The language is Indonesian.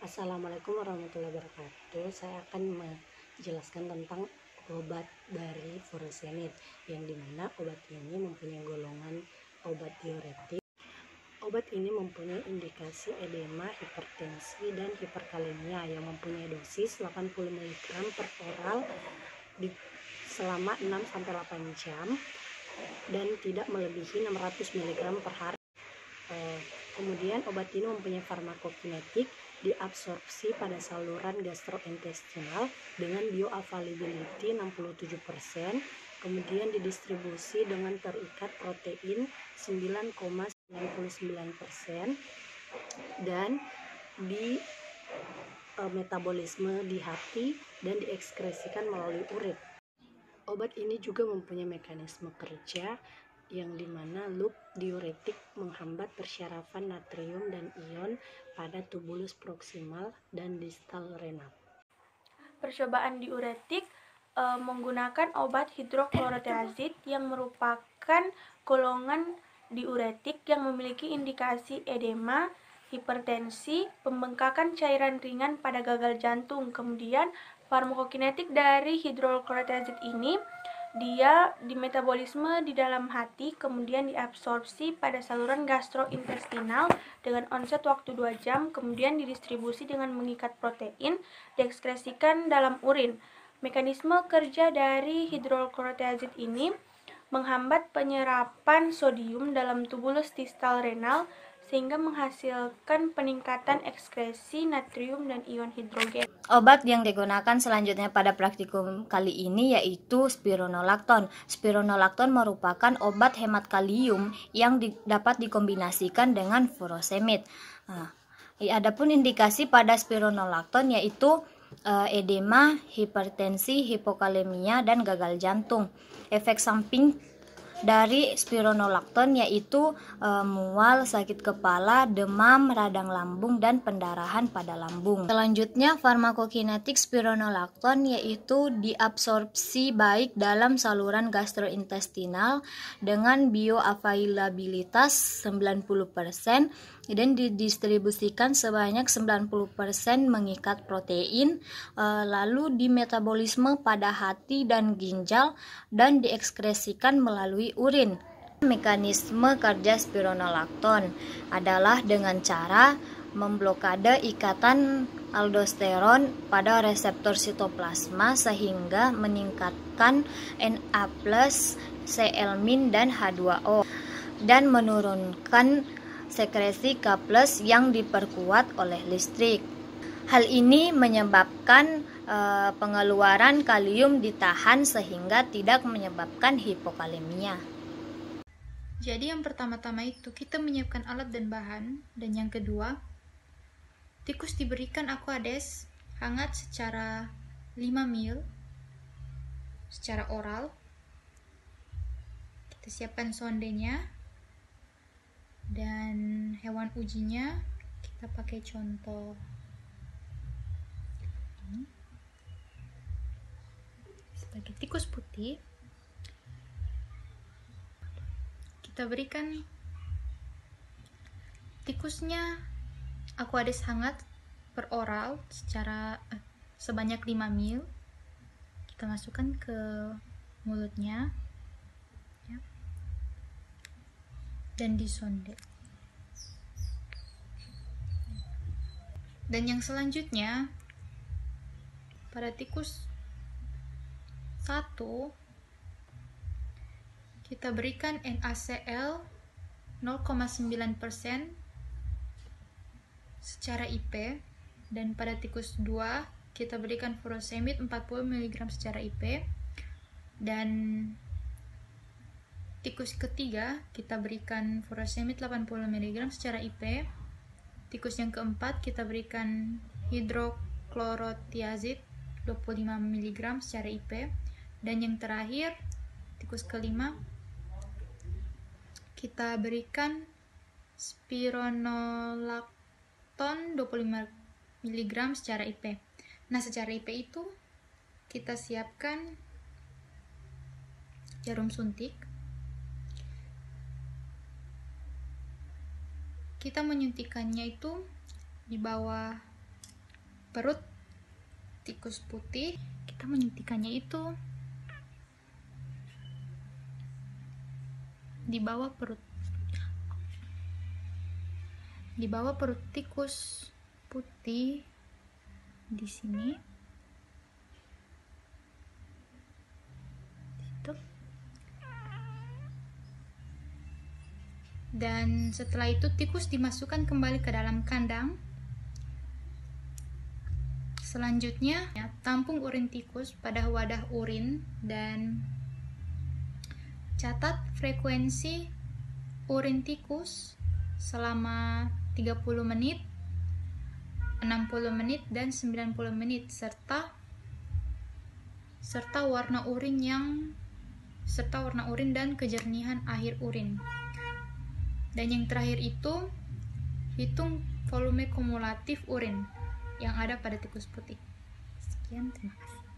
Assalamualaikum warahmatullahi wabarakatuh. Saya akan menjelaskan tentang obat dari furosemid, yang dimana obat ini mempunyai golongan obat diuretik. Obat ini mempunyai indikasi edema, hipertensi, dan hiperkalemia yang mempunyai dosis 80 mg per oral selama 6-8 jam dan tidak melebihi 600 mg per hari. Kemudian obat ini mempunyai farmakokinetik, diabsorpsi pada saluran gastrointestinal dengan bioavailability 67%, kemudian didistribusi dengan terikat protein 9,99%, dan di metabolisme di hati dan diekskresikan melalui urin. Obat ini juga mempunyai mekanisme kerja yang dimana loop diuretik menghambat persyarafan natrium dan ion pada tubulus proksimal dan distal renal. Percobaan diuretik menggunakan obat hidroklorotiazid yang merupakan golongan diuretik yang memiliki indikasi edema, hipertensi, pembengkakan cairan ringan pada gagal jantung. Kemudian farmakokinetik dari hidroklorotiazid ini dia dimetabolisme di dalam hati, kemudian diabsorpsi pada saluran gastrointestinal dengan onset waktu 2 jam, kemudian didistribusi dengan mengikat protein, diekskresikan dalam urin. Mekanisme kerja dari hidroklorotiazid ini menghambat penyerapan sodium dalam tubulus distal renal sehingga menghasilkan peningkatan ekskresi natrium dan ion hidrogen. Obat yang digunakan selanjutnya pada praktikum kali ini yaitu spironolakton. Spironolakton merupakan obat hemat kalium yang dapat dikombinasikan dengan furosemid. Adapun indikasi pada spironolakton yaitu edema, hipertensi, hipokalemia, dan gagal jantung. Efek samping dari spironolakton yaitu mual, sakit kepala, demam, radang lambung, dan pendarahan pada lambung. Selanjutnya, farmakokinetik spironolakton yaitu diabsorpsi baik dalam saluran gastrointestinal dengan bioavailabilitas 90% dan didistribusikan sebanyak 90% mengikat protein, lalu di metabolisme pada hati dan ginjal dan diekskresikan melalui urin. Mekanisme kerja spironolakton adalah dengan cara memblokade ikatan aldosteron pada reseptor sitoplasma sehingga meningkatkan Na+, Cl- dan H2O dan menurunkan sekresi K+ yang diperkuat oleh listrik. Hal ini menyebabkan pengeluaran kalium ditahan sehingga tidak menyebabkan hipokalemia. Jadi yang pertama-tama itu kita menyiapkan alat dan bahan, dan yang kedua tikus diberikan Aquades hangat secara 5 ml secara oral. Kita siapkan sondenya dan hewan ujinya kita pakai contoh ini sebagai tikus putih. Kita berikan tikusnya Aquades hangat per oral secara sebanyak 5 ml. Kita masukkan ke mulutnya ya, dan disonde. Dan yang selanjutnya pada tikus 1 kita berikan NaCl 0,9% secara IP, dan pada tikus 2 kita berikan furosemid 40 mg secara IP, dan tikus ketiga kita berikan furosemid 80 mg secara IP. Tikus yang keempat kita berikan hidroklorotiazid 25 mg secara IP, dan yang terakhir tikus kelima kita berikan spironolakton 25 mg secara IP. Nah, secara IP itu kita siapkan jarum suntik. Kita menyuntikannya itu di bawah perut tikus putih, kita menyuntikannya itu di bawah perut tikus putih di sini. Situ. Dan setelah itu tikus dimasukkan kembali ke dalam kandang. Selanjutnya, tampung urin tikus pada wadah urin dan catat frekuensi urin tikus selama 30 menit, 60 menit, dan 90 menit serta warna urin dan kejernihan akhir urin. Dan yang terakhir itu hitung volume kumulatif urin yang ada pada tikus putih. Sekian, terima kasih.